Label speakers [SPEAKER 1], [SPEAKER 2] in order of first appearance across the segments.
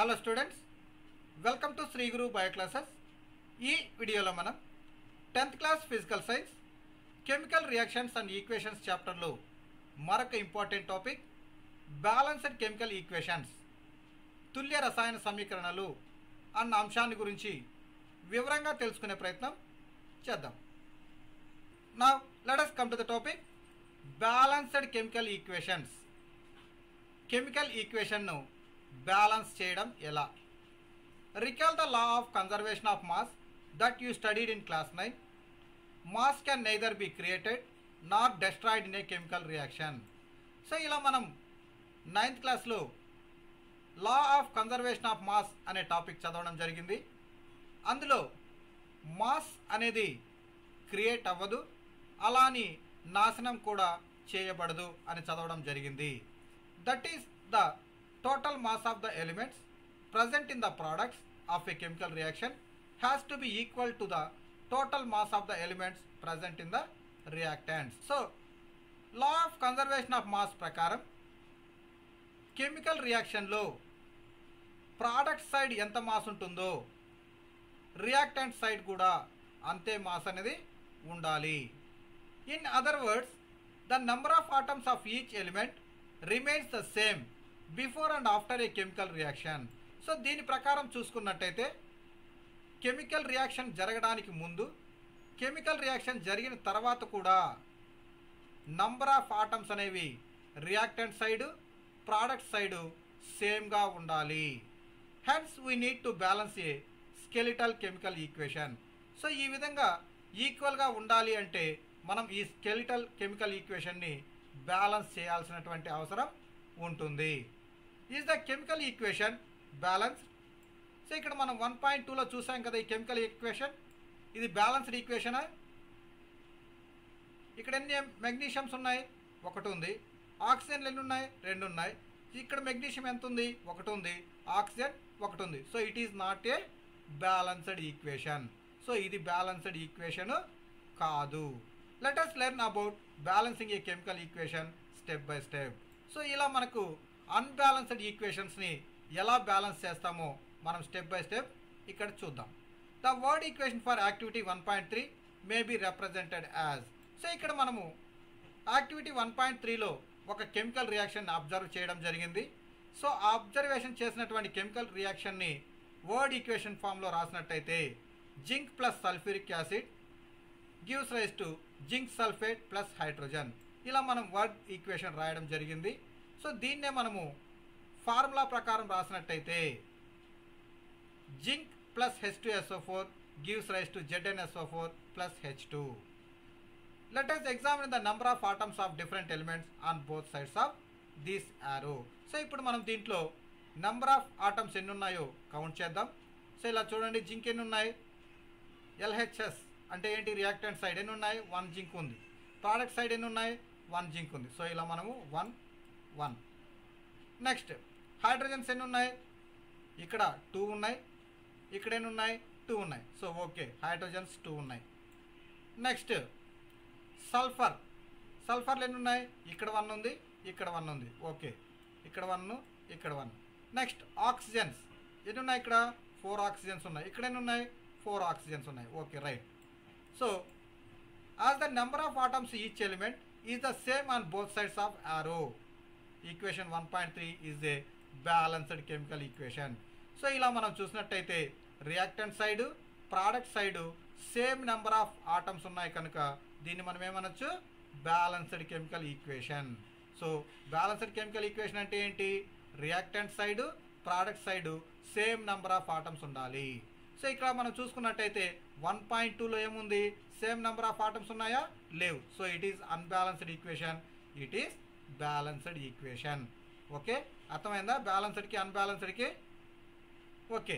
[SPEAKER 1] Hello students, welcome to Shri Guru bio classes. ఈ వీడియోలో మనం 10th class physical science chemical reactions and equations చాప్టర్లో మరొక important topic balanced chemical equations, తుల్య రసాయన సమీకరణలు అన్న అంశాన్ని గురించి వివరంగా తెలుసుకునే ప్రయత్నం చేద్దాం. Now let us come to the topic balanced chemical equations. Chemical ఈక్వేషన్ను బ్యాలెన్స్ చేయడం ఎలా? Recall the law of conservation of mass that you studied in class 9. Mass can neither be created not destroyed in a chemical reaction. So ఇలా మనం 9th క్లాస్లో లా of conservation of mass అనే topic చదవడం జరిగింది. అందులో mass అనేది create అవ్వదు, అలాని నాశనం కూడా చేయబడదు అని చదవడం జరిగింది. That is the total mass of the elements present in the products of a chemical reaction has to be equal to the total mass of the elements present in the reactants. So law of conservation of mass ప్రకారం chemical రియాక్షన్లో product side ఎంత mass ఉంటుందో reactant side కూడా అంతే mass అనేది ఉండాలి. In other words, the number of atoms of each element remains the same before and after A chemical reaction. So దీని ప్రకారం చూసుకున్నట్టయితే కెమికల్ రియాక్షన్ జరగడానికి ముందు, కెమికల్ రియాక్షన్ జరిగిన తర్వాత కూడా నంబర్ ఆఫ్ ఆటమ్స్ అనేవి రియాక్టెంట్ సైడు ప్రోడక్ట్ సైడు సేమ్గా ఉండాలి. Hence we need to balance A skeletal chemical equation. So ఈ విధంగా ఈక్వల్గా ఉండాలి అంటే మనం ఈ స్కెలిటల్ కెమికల్ ఈక్వేషన్ని బ్యాలెన్స్ చేయాల్సినటువంటి అవసరం ఉంటుంది. Is the chemical equation balanced? So ఇక్కడ మనం 1.2లో చూసాం కదా ఈ కెమికల్ ఈక్వేషన్. ఇది బ్యాలెన్స్డ్ ఈక్వేషనా? ఇక్కడ ఎన్ని మెగ్నీషియమ్స్ ఉన్నాయి? 1 ఉంది. ఆక్సిజన్లు ఎన్ని ఉన్నాయి? 2 ఉన్నాయి. ఇక్కడ మెగ్నీషియం ఎంత ఉంది? 1 ఉంది. ఆక్సిజన్ 1 ఉంది. So it is not a balanced equation. So ఇది బ్యాలెన్స్డ్ ఈక్వేషన్ కాదు. Let us learn about balancing A chemical equation step by step. So ఇలా మనకు అన్బ్యాలెన్స్డ్ ఈక్వేషన్స్ని ఎలా బ్యాలెన్స్ చేస్తామో మనం స్టెప్ బై స్టెప్ ఇక్కడ చూద్దాం. The word equation for activity 1.3 may be represented as. So ఇక్కడ మనము యాక్టివిటీ 1.3లో ఒక కెమికల్ రియాక్షన్ అబ్జర్వ్ చేయడం జరిగింది. సో ఆ అబ్జర్వేషన్ చేసినటువంటి కెమికల్ రియాక్షన్ని వర్డ్ ఈక్వేషన్ ఫామ్లో రాసినట్టయితే zinc plus sulphuric acid gives rise to zinc sulphate plus hydrogen. ఇలా మనం వర్డ్ ఈక్వేషన్ రాయడం జరిగింది. సో దీన్నే మనము ఫార్ములా ప్రకారం రాసినట్టయితే zinc plus H2SO4 gives rise to ZnSO4 plus H2. Let us examine the number of atoms of different elements on both sides of this arrow. So ఇప్పుడు మనం దీంట్లో నెంబర్ ఆఫ్ ఆటమ్స్ ఎన్ని ఉన్నాయో count చేద్దాం. So ఇలా చూడండి, zinc ఎన్ని ఉన్నాయి? LHS అంటే ఏంటి? రియాక్టెంట్ సైడ్ ఎన్ని ఉన్నాయి? 1 జింక్ ఉంది. ప్రోడక్ట్ సైడ్ ఎన్ని ఉన్నాయి? 1 జింక్ ఉంది. సో ఇలా మనము 1 1. నెక్స్ట్ హైడ్రోజన్స్ ఎన్ని ఉన్నాయి? ఇక్కడ 2 ఉన్నాయి. ఇక్కడ ఎన్ని ఉన్నాయి? 2 ఉన్నాయి. సో ఓకే, హైడ్రోజన్స్ 2 ఉన్నాయి. నెక్స్ట్ సల్ఫర్లు ఎన్ని ఉన్నాయి? ఇక్కడ 1 ఉంది, ఇక్కడ 1 ఉంది. ఓకే, ఇక్కడ 1, ఇక్కడ 1. నెక్స్ట్ ఆక్సిజన్స్ ఎన్ని ఉన్నాయి? ఇక్కడ 4 ఆక్సిజన్స్ ఉన్నాయి. ఇక్కడ ఎన్ని ఉన్నాయి? 4 ఆక్సిజన్స్ ఉన్నాయి. Okay, right. So as the number of atoms each element is the same on both sides of arrow, equation 1.3 is a balanced chemical equation. So ఇలా మనం చూసినట్టయితే reactant side product side same number of atoms ఉన్నాయి కనుక దీన్ని మనం ఏమనొచ్చు? Balanced chemical equation. So balanced chemical equation అంటే ఏంటి? Reactant side product side same number of atoms ఉండాలి. సో ఇక్కడ మనం చూసుకున్నట్టయితే 1.2లో ఏముంది? సేమ్ నెంబర్ ఆఫ్ ఆటమ్స్ ఉన్నాయా? లేవు. So it is unbalanced equation. It is balanced equation. Okay, అర్థమైందా బ్యాలెన్స్డ్కి అన్బ్యాలెన్స్డ్కి? Okay,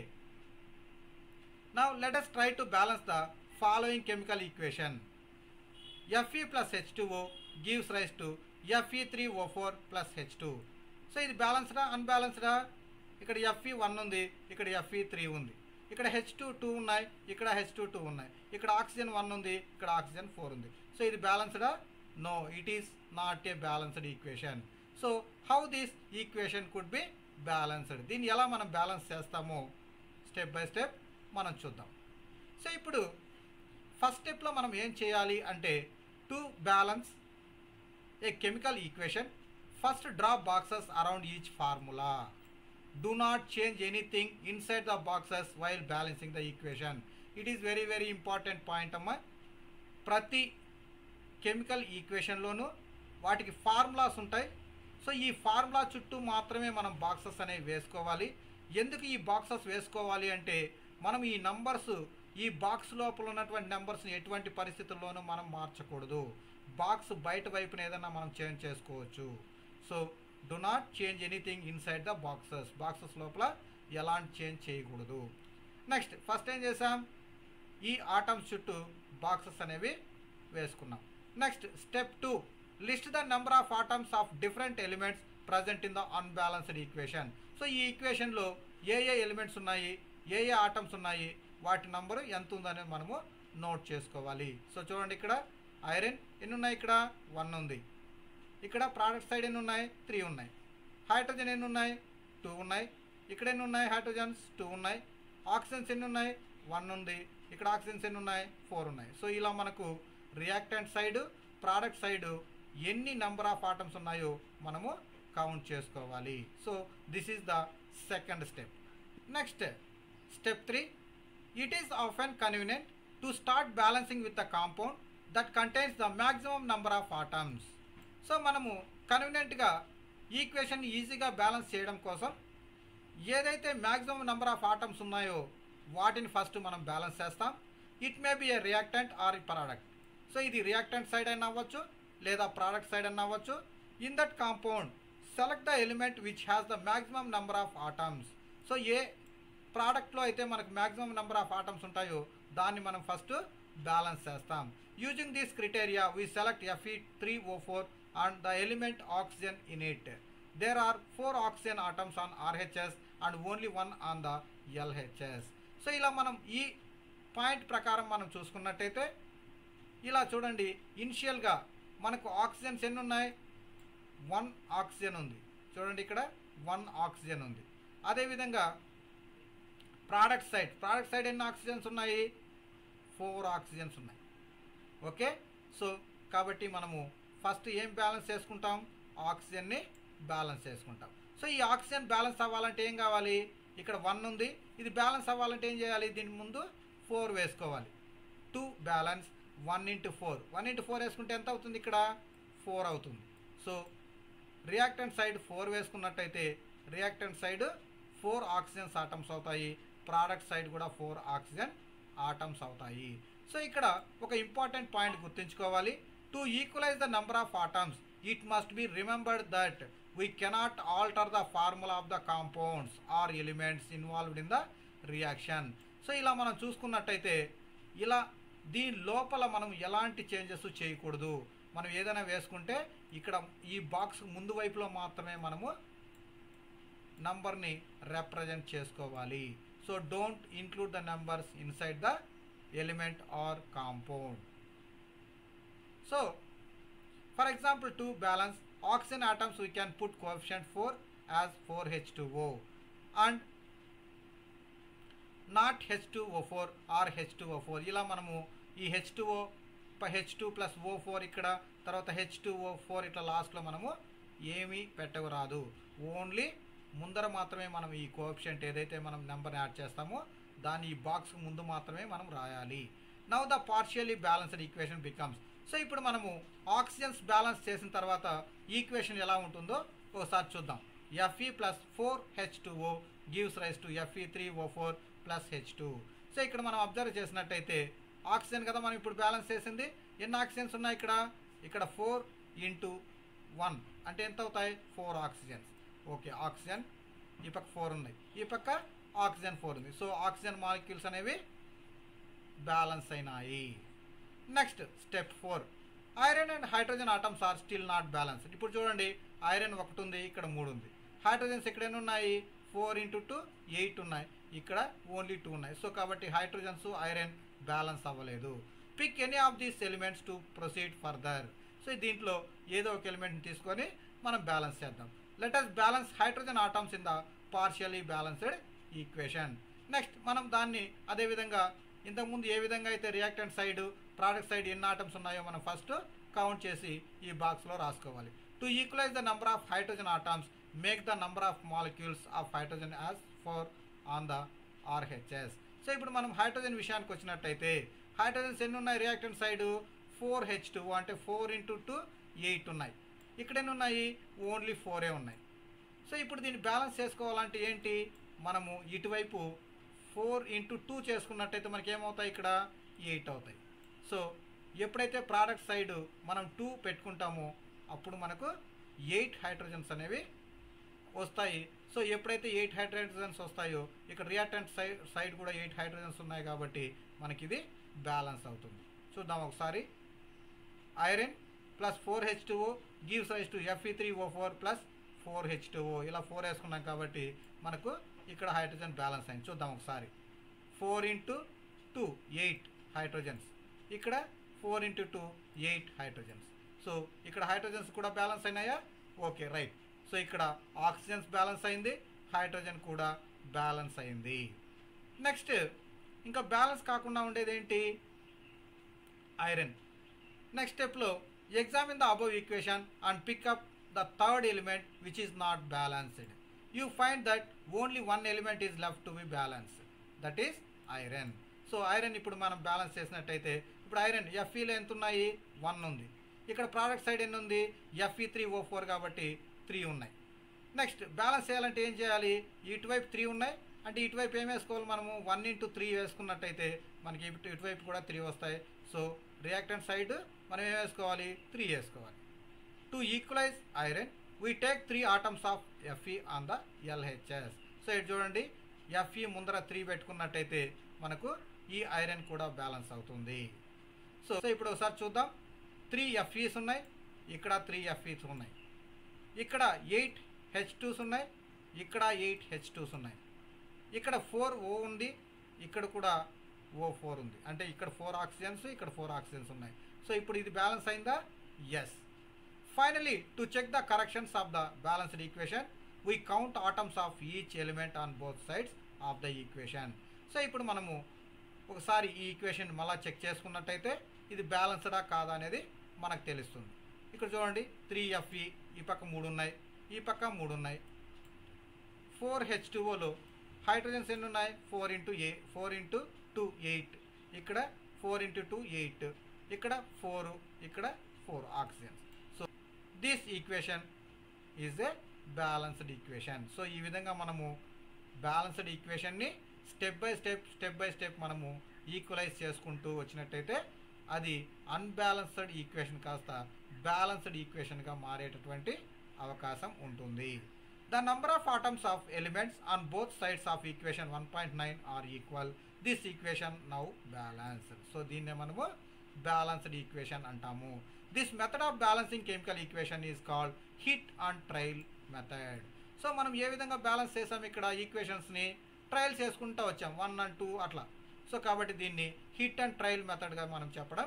[SPEAKER 1] now let us try to balance the following chemical equation. Fe plus H2O gives rise to Fe3O4 plus H2. So ఇది బ్యాలెన్స్డా అన్బ్యాలెన్స్డా? ఇక్కడ Fe 1 ఉంది, ఇక్కడ Fe3 ఉంది. ఇక్కడ H2 2 ఉన్నాయి, ఇక్కడ H2 2 ఉన్నాయి. ఇక్కడ ఆక్సిజన్ 1 ఉంది, ఇక్కడ ఆక్సిజన్ 4 ఉంది. సో ఇది బ్యాలెన్స్డా? No, it is not a balanced equation. So how this equation could be balanced. దీన్ని ఎలా మనం బ్యాలెన్స్ చేస్తామో స్టెప్ బై స్టెప్ మనం చూద్దాం. సో ఇప్పుడు ఫస్ట్ స్టెప్లో మనం ఏం చేయాలి అంటే to balance A chemical equation first draw boxes around each formula. Do not change anything inside the boxes while balancing the equation. It is very very important point అమ్మా. ప్రతి కెమికల్ ఈక్వేషన్లోనూ వాటికి formulas ఉంటాయి. So ఈ formula చుట్టూ మాత్రమే మనం boxes అనేవి వేసుకోవాలి. ఎందుకు ఈ బాక్సెస్ వేసుకోవాలి అంటే మనం ఈ నంబర్స్ ఈ బాక్స్ లోపల ఉన్నటువంటి నెంబర్స్ని ఎటువంటి పరిస్థితుల్లోనూ మనం మార్చకూడదు. బాక్స్ బయట వైపున ఏదైనా మనం చేంజ్ చేసుకోవచ్చు. So do not change anything inside the boxes. Boxes లోపల ఎలాంటి చేంజ్ చేయకూడదు. నెక్స్ట్ ఫస్ట్ ఏం చేసాం, ఈ ఆటమ్స్ చుట్టూ బాక్సెస్ అనేవి వేసుకున్నాం. Next step 2, list the number of atoms of different elements present in the unbalanced equation. So ఈ ఈక్వేషన్లో ఏ ఎలిమెంట్స్ ఉన్నాయి, ఏ ఆటమ్స్ ఉన్నాయి, వాటి నంబరు ఎంత ఉందనేది మనము నోట్ చేసుకోవాలి. సో చూడండి, ఇక్కడ ఐరన్ ఎన్ని ఉన్నాయి, ఇక్కడ 1 ఉంది. ఇక్కడ ప్రోడక్ట్ సైడ్ ఎన్ని ఉన్నాయి, 3 ఉన్నాయి. హైడ్రోజన్ ఎన్ని ఉన్నాయి, 2 ఉన్నాయి. ఇక్కడ ఎన్ని ఉన్నాయి, హైడ్రోజన్స్ 2 ఉన్నాయి. ఆక్సిజన్స్ ఎన్ని ఉన్నాయి, 1 ఉంది. ఇక్కడ ఆక్సిజన్స్ ఎన్ని ఉన్నాయి, 4 ఉన్నాయి. సో ఇలా మనకు రియాక్టెంట్ సైడ్ ప్రోడక్ట్ సైడ్ ఎన్ని నెంబర్ ఆఫ్ ఆటమ్స్ ఉన్నాయో మనము కౌంట్ చేసుకోవాలి. So this is the second step. Next step 3, it is often convenient to start balancing with the compound that contains the maximum number of atoms. So మనము కన్వీనియంట్గా equation ఈజీగా balance చేయడం కోసం ఏదైతే maximum number of atoms ఉన్నాయో వాటిని first మనం balance చేస్తాం. It may be a reactant or a product. So ఇది రియాక్టెంట్ సైడ్ అయినా అవ్వచ్చు లేదా ప్రోడక్ట్ సైడ్ అయినా అవ్వచ్చు. In that compound select the element which has the maximum number of atoms. So ఏ ప్రోడక్ట్లో అయితే మనకు మ్యాక్సిమం నెంబర్ ఆఫ్ ఆటమ్స్ ఉంటాయో దాన్ని మనం ఫస్ట్ బ్యాలెన్స్ చేస్తాం. Using this criteria we select Fe3O4 and the element oxygen in it. There are 4 oxygen atoms on RHS and only 1 on the LHS. So ఇలా మనం ఈ పాయింట్ ప్రకారం మనం చూసుకున్నట్టయితే ఇలా చూడండి, ఇనిషియల్గా మనకు ఆక్సిజన్స్ ఎన్ని ఉన్నాయి, 1 ఆక్సిజన్ ఉంది. చూడండి ఇక్కడ 1 ఆక్సిజన్ ఉంది. అదేవిధంగా ప్రోడక్ట్ సైడ్ ఎన్ని ఆక్సిజన్స్ ఉన్నాయి, 4 ఆక్సిజన్స్ ఉన్నాయి. ఓకే, సో కాబట్టి మనము ఫస్ట్ ఏం బ్యాలెన్స్ చేసుకుంటాం, ఆక్సిజన్ని బ్యాలెన్స్ చేసుకుంటాం. సో ఈ ఆక్సిజన్ బ్యాలెన్స్ అవ్వాలంటే ఏం కావాలి, ఇక్కడ 1 ఉంది, ఇది బ్యాలెన్స్ అవ్వాలంటే ఏం చేయాలి, దీని ముందు 4 వేసుకోవాలి. 2 బ్యాలెన్స్ 1 × 4, 1 × 4 వేసుకుంటే ఎంత అవుతుంది, ఇక్కడ 4 అవుతుంది. సో రియాక్టెంట్ సైడ్ 4 వేసుకున్నట్టయితే రియాక్టెంట్ సైడ్ 4 ఆక్సిజన్స్ ఆటమ్స్ అవుతాయి, ప్రోడక్ట్ సైడ్ కూడా 4 ఆక్సిజన్ ఆటమ్స్ అవుతాయి. సో ఇక్కడ ఒక ఇంపార్టెంట్ పాయింట్ గుర్తుంచుకోవాలి. To equalize the number of atoms, it must be remembered that we cannot alter the formula of the compounds or elements involved in the reaction. So ఇలా మనం చూసుకున్నట్టయితే ఇలా దీని లోపల మనం ఎలాంటి చేంజెస్ చేయకూడదు. మనం ఏదైనా వేసుకుంటే ఇక్కడ ఈ బాక్స్ ముందు వైపులో మాత్రమే మనము నంబర్ని రిప్రజెంట్ చేసుకోవాలి. So don't include the numbers inside the element or compound. So for example, to balance oxygen atoms we can put coefficient 4 as 4H2O and not H2O4 or H2O4. ఇలా మనము ఈ H2O H2 plus O4 ఇక్కడ తర్వాత H2O4 ఇట్లా లాస్ట్లో మనము ఏమీ పెట్టరాదు. ఓన్లీ ముందర మాత్రమే మనం ఈ కోఎఫిషియంట్ ఏదైతే మనం నెంబర్ యాడ్ చేస్తామో దాన్ని ఈ బాక్స్ ముందు మాత్రమే మనం రాయాలి. Now the partially balanced equation becomes. So ఇప్పుడు మనము ఆక్సిజన్స్ బ్యాలెన్స్ చేసిన తర్వాత ఈక్వేషన్ ఎలా ఉంటుందో ఒకసారి చూద్దాం. Fe plus 4H2O gives rise to Fe3O4 plus H2. So ఇక్కడ మనం అబ్జర్వ్ చేసినట్టయితే ఆక్సిజన్ కదా మనం ఇప్పుడు బ్యాలెన్స్ చేసింది. ఎన్ని ఆక్సిజన్స్ ఉన్నాయి ఇక్కడ 4 × 1 అంటే ఎంత అవుతాయి, 4 ఆక్సిజన్స్. ఓకే, ఆక్సిజన్ ఈ పక్క 4 ఉన్నాయి, ఈ పక్క ఆక్సిజన్ 4 ఉంది. సో ఆక్సిజన్ మాలిక్యూల్స్ అనేవి బ్యాలెన్స్ అయినాయి. Next step 4, iron and hydrogen atoms are still not balanced. ఇప్పుడు చూడండి, ఐరన్ 1 ఉంది, ఇక్కడ 3 ఉంది. హైడ్రోజన్స్ ఇక్కడ ఎన్ని ఉన్నాయి, 4 × 2 8 ఉన్నాయి, ఇక్కడ ఓన్లీ 2 ఉన్నాయి. సో కాబట్టి హైడ్రోజన్స్ ఐరన్ బ్యాలెన్స్ అవ్వలేదు. Pick any of these elements to proceed further. So దీంట్లో ఏదో ఒక ఎలిమెంట్ని తీసుకొని మనం బ్యాలెన్స్ చేద్దాం. Let us balance hydrogen atoms in the partially balanced equation. Next మనం దాన్ని అదేవిధంగా ఇంతకుముందు ఏ విధంగా అయితే రియాక్టెంట్ సైడ్ ప్రోడక్ట్ సైడ్ ఎన్ని ఆటమ్స్ ఉన్నాయో మనం ఫస్ట్ కౌంట్ చేసి ఈ బాక్స్లో రాసుకోవాలి. To equalize the number of hydrogen atoms make the number of molecules of hydrogen as 4 on the RHS. So ఇప్పుడు మనం హైడ్రోజన్ విషయానికి వచ్చినట్టయితే హైడ్రోజన్స్ ఎన్ని ఉన్నాయి రియాక్టెంట్ సైడ్ 4H2O అంటే 4 × 2 8 ఉన్నాయి. ఇక్కడ ఎన్ని ఉన్నాయి ఓన్లీ 4 ఉన్నాయి. సో ఇప్పుడు దీన్ని బ్యాలెన్స్ చేసుకోవాలంటే ఏంటి మనము ఇటువైపు 4 × 2 చేసుకున్నట్టయితే మనకి ఏమవుతాయి ఇక్కడ 8 అవుతాయి. సో ఎప్పుడైతే ప్రోడక్ట్ సైడ్ మనం 2 పెట్టుకుంటామో అప్పుడు మనకు 8 హైడ్రోజన్స్ అనేవి వస్తాయి. సో ఎప్పుడైతే 8 హైడ్రోజన్స్ వస్తాయో ఇక్కడ రియాక్టెంట్ సైడ్ కూడా 8 హైడ్రోజన్స్ ఉన్నాయి కాబట్టి మనకి ఇది బ్యాలెన్స్ అవుతుంది. చూద్దాం ఒకసారి. Iron plus 4H2O gives rise to Fe3O4 plus 4H2O ఇలా 4 వేసుకున్నాం కాబట్టి మనకు ఇక్కడ హైడ్రోజన్ బ్యాలెన్స్ అయింది. చూద్దాం ఒకసారి. 4 × 2 8 హైడ్రోజన్స్, ఇక్కడ 4 × 2 8 హైడ్రోజన్స్. సో ఇక్కడ హైడ్రోజన్స్ కూడా బ్యాలెన్స్ అయినాయా? Okay, right. సో ఇక్కడ ఆక్సిజన్స్ బ్యాలెన్స్ అయింది, హైడ్రోజన్ కూడా బ్యాలెన్స్ అయింది. నెక్స్ట్ ఇంకా బ్యాలెన్స్ కాకుండా ఉండేది ఏంటి ఐరన్. నెక్స్ట్ స్టెప్లో examine the above equation and pick up the third element which is not balanced. You find that only one element is left to be balanced, that is iron. So iron ఇప్పుడు మనం balance చేసినట్టయితే ఇప్పుడు iron Feలో ఎంత ఉన్నాయి 1 ఉంది. ఇక్కడ product side ఎన్ని ఉంది Fe3O4 కాబట్టి 3 ఉన్నాయి. నెక్స్ట్ బ్యాలెన్స్ చేయాలంటే ఏం చేయాలి ఇటువైపు 3 ఉన్నాయి అంటే ఇటువైపు ఏం వేసుకోవాలి మనము 1 × 3 వేసుకున్నట్టయితే మనకి ఇటువైపు కూడా 3 వస్తాయి. సో రియాక్టెంట్ సైడ్ మనం ఏం వేసుకోవాలి 3 వేసుకోవాలి. To equalise iron we take 3 atoms of Fe on the LHS. So ఇటు చూడండి Fe ముందర 3 పెట్టుకున్నట్టయితే మనకు ఈ ఐరన్ కూడా బ్యాలెన్స్ అవుతుంది. సో ఇప్పుడు ఒకసారి చూద్దాం. 3 Fe's ఉన్నాయి, ఇక్కడ 3 Fe's ఉన్నాయి, ఇక్కడ 8 H2's ఉన్నాయి, ఇక్కడ 8 H2's ఉన్నాయి, ఇక్కడ 4 O ఉంది, ఇక్కడ కూడా O4 ఉంది. అంటే ఇక్కడ 4 ఆక్సిజన్స్, ఇక్కడ 4 ఆక్సిజన్స్ ఉన్నాయి. సో ఇప్పుడు ఇది బ్యాలెన్స్ అయిందా? Yes. Finally, to check the corrections of the balanced equation, we count atoms of each element on both sides of the equation. So ఇప్పుడు మనము ఒకసారి ఈ ఈక్వేషన్ మళ్ళీ చెక్ చేసుకున్నట్టయితే ఇది బ్యాలెన్స్డా కాదా అనేది మనకు తెలుస్తుంది. ఇక్కడ చూడండి 3 Fe ఈ పక్క 3 ఉన్నాయి, ఈ పక్క 3 ఉన్నాయి. 4H2Oలో హైడ్రోజన్స్ ఎన్ని ఉన్నాయి 4 × 2 8, ఇక్కడ 4 × 2 8, ఇక్కడ 4, ఇక్కడ 4 oxygens. This equation is a balanced equation. So ఈ విధంగా మనము బ్యాలెన్స్డ్ ఈక్వేషన్ని స్టెప్ బై స్టెప్ మనము ఈక్వలైజ్ చేసుకుంటూ వచ్చినట్టయితే అది అన్బ్యాలెన్స్డ్ ఈక్వేషన్ కాస్త బ్యాలెన్స్డ్ ఈక్వేషన్గా మారేటటువంటి అవకాశం ఉంటుంది. The number of atoms of elements on both sides of equation 1.9 are equal. This equation now balanced. So దీన్నే మనము బ్యాలెన్స్డ్ ఈక్వేషన్ అంటాము. This method of balancing chemical equation is called hit and trial method. So మనం ఏ విధంగా balance చేసాం ఇక్కడ ఈక్వేషన్స్ని trials చేసుకుంటూ వచ్చాం 1 and 2 అట్లా. సో కాబట్టి దీన్ని హిట్ అండ్ ట్రయల్ మెథడ్గా మనం చెప్పడం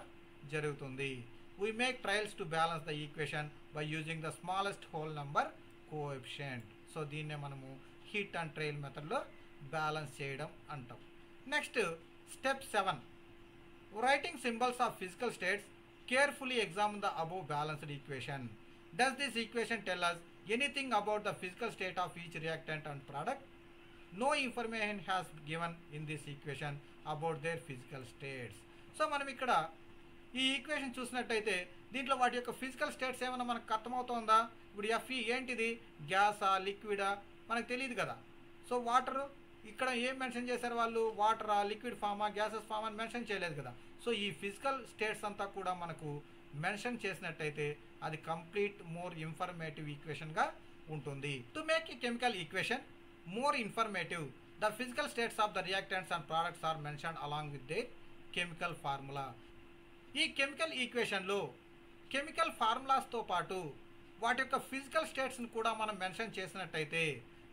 [SPEAKER 1] జరుగుతుంది. We make trials to balance the equation by using the smallest whole number coefficient. So దీన్నే మనము హిట్ అండ్ ట్రయల్ మెథడ్లో బ్యాలెన్స్ చేయడం అంటాం. Next step 7, writing symbols of physical states. Carefully examine the above balanced equation. Does this equation tell us anything about the physical state of each reactant and product? No information has given in this equation about their physical states. So మనం ఇక్కడ ఈ equation చూసినట్టయితే దీంట్లో వాటి యొక్క physical states ఏమైనా మనకు అర్థమవుతుందా? ఇప్పుడు Fe ఏంటిది గ్యాసా లిక్విడా మనకు తెలియదు కదా. సో వాటరు ఇక్కడ ఏం మెన్షన్ చేశారు వాళ్ళు వాటరా లిక్విడ్ ఫామా గ్యాసెస్ ఫామ్ అని మెన్షన్ చేయలేదు కదా. సో ఈ ఫిజికల్ స్టేట్స్ అంతా కూడా మనకు మెన్షన్ చేసినట్టయితే అది కంప్లీట్ మోర్ ఇన్ఫర్మేటివ్ ఈక్వేషన్గా ఉంటుంది. టు మేక్ ఈ chemical equation more informative the physical states of the reactants and products are mention along with the chemical formula. ఈ కెమికల్ ఈక్వేషన్లో కెమికల్ ఫార్ములాస్తో పాటు వాటి యొక్క ఫిజికల్ స్టేట్స్ని కూడా మనం మెన్షన్ చేసినట్టయితే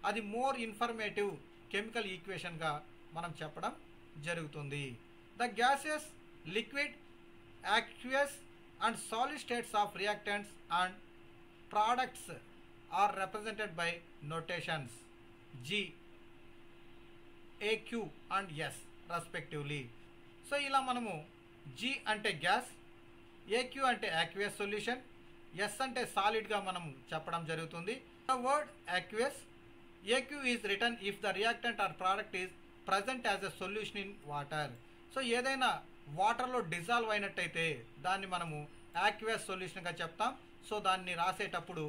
[SPEAKER 1] అది మోర్ ఇన్ఫర్మేటివ్ కెమికల్ ఈక్వేషన్గా మనం చెప్పడం జరుగుతుంది. The gases liquid, aqueous and solid states of reactants and products are represented by notations. G, AQ and S respectively. So ఇలా మనము G అంటే గ్యాస్, AQ అంటే aqueous solution, S అంటే సాలిడ్గా మనం చెప్పడం జరుగుతుంది. The word aqueous, AQ is written if the reactant or product is present as a solution in water. So ఏదైనా వాటర్లో డిజాల్వ్ అయినట్టయితే దాన్ని మనము aqueous సొల్యూషన్గా చెప్తాం. సో దాన్ని రాసేటప్పుడు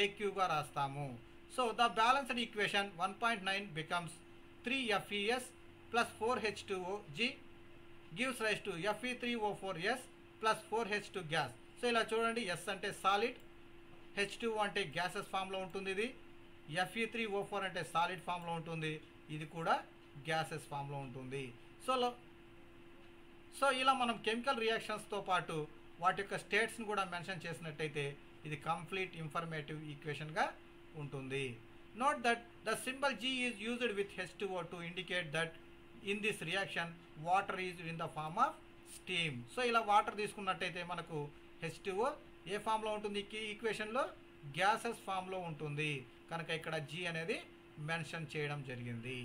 [SPEAKER 1] AQగా రాస్తాము. So the balanced equation 1.9 becomes 3FeS plus 4H2O G gives rise to Fe3O4S plus 4H2 gas. So ఇలా చూడండి, S అంటే సాలిడ్, H2O అంటే గ్యాసెస్ ఫామ్లో ఉంటుంది, ఇది Fe3O4 అంటే సాలిడ్ ఫామ్లో ఉంటుంది, ఇది కూడా గ్యాసెస్ ఫామ్లో ఉంటుంది. సో ఇలా మనం కెమికల్ రియాక్షన్స్తో పాటు వాటి యొక్క స్టేట్స్ని కూడా మెన్షన్ చేసినట్టయితే ఇది కంప్లీట్ ఇన్ఫర్మేటివ్ ఈక్వేషన్గా ఉంటుంది. Note that the symbol G is used with H2O to indicate that in this reaction water is in the form of steam. So ఇలా వాటర్ తీసుకున్నట్టయితే మనకు H2O ఏ ఫామ్లో ఉంటుంది, ఈక్వేషన్లో గ్యాసెస్ ఫామ్లో ఉంటుంది కనుక ఇక్కడ G అనేది మెన్షన్ చేయడం జరిగింది.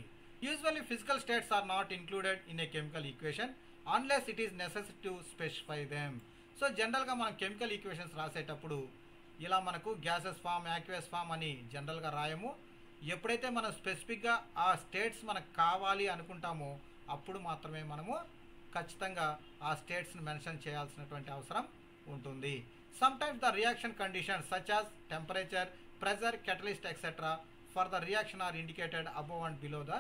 [SPEAKER 1] Usually physical states are not included in a chemical equation unless it is necessary to specify them. So జనరల్గా మనం కెమికల్ ఈక్వేషన్స్ రాసేటప్పుడు ఇలా మనకు గ్యాసెస్ ఫామ్, యాక్వియస్ ఫామ్ అని జనరల్గా రాయము. ఎప్పుడైతే మనం స్పెసిఫిక్గా ఆ స్టేట్స్ మనకు కావాలి అనుకుంటామో అప్పుడు మాత్రమే మనము ఖచ్చితంగా ఆ స్టేట్స్ని మెన్షన్ చేయాల్సినటువంటి అవసరం ఉంటుంది. Sometimes the reaction conditions such as temperature, pressure, catalyst etcetera for the reaction are indicated above and below the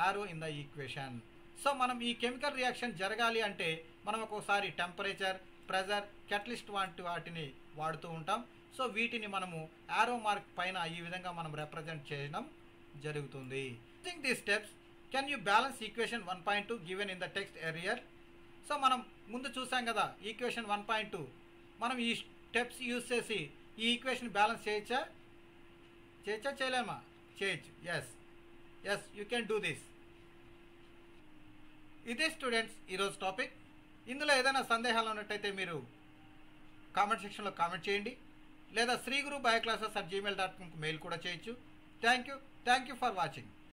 [SPEAKER 1] arrow in the equation. So మనం ఈ కెమికల్ రియాక్షన్ జరగాలి అంటే మనం ఒక్కోసారి టెంపరేచర్, ప్రెజర్, కెటలిస్ట్ వంటి వాటిని వాడుతూ ఉంటాం. సో వీటిని మనము యారో మార్క్ పైన ఈ విధంగా మనం రిప్రజెంట్ చేయడం జరుగుతుంది. Using these steps can you balance equation 1.2 given in the text earlier. So మనం ముందు చూసాం కదా ఈక్వేషన్ 1.2, మనం ఈ స్టెప్స్ యూజ్ చేసి ఈ ఈక్వేషన్ బ్యాలెన్స్ చేయొచ్చా చేయలేమా? చేయొచ్చు. Yes you can do this. ఇదే స్టూడెంట్స్ ఈరోజు టాపిక్. ఇందులో ఏదైనా సందేహాలు ఉన్నట్టయితే మీరు కామెంట్ సెక్షన్లో కామెంట్ చేయండి, లేదా శ్రీగురు బయోక్లాసెస్@gmail.com మెయిల్ కూడా చేయొచ్చు. Thank you for watching.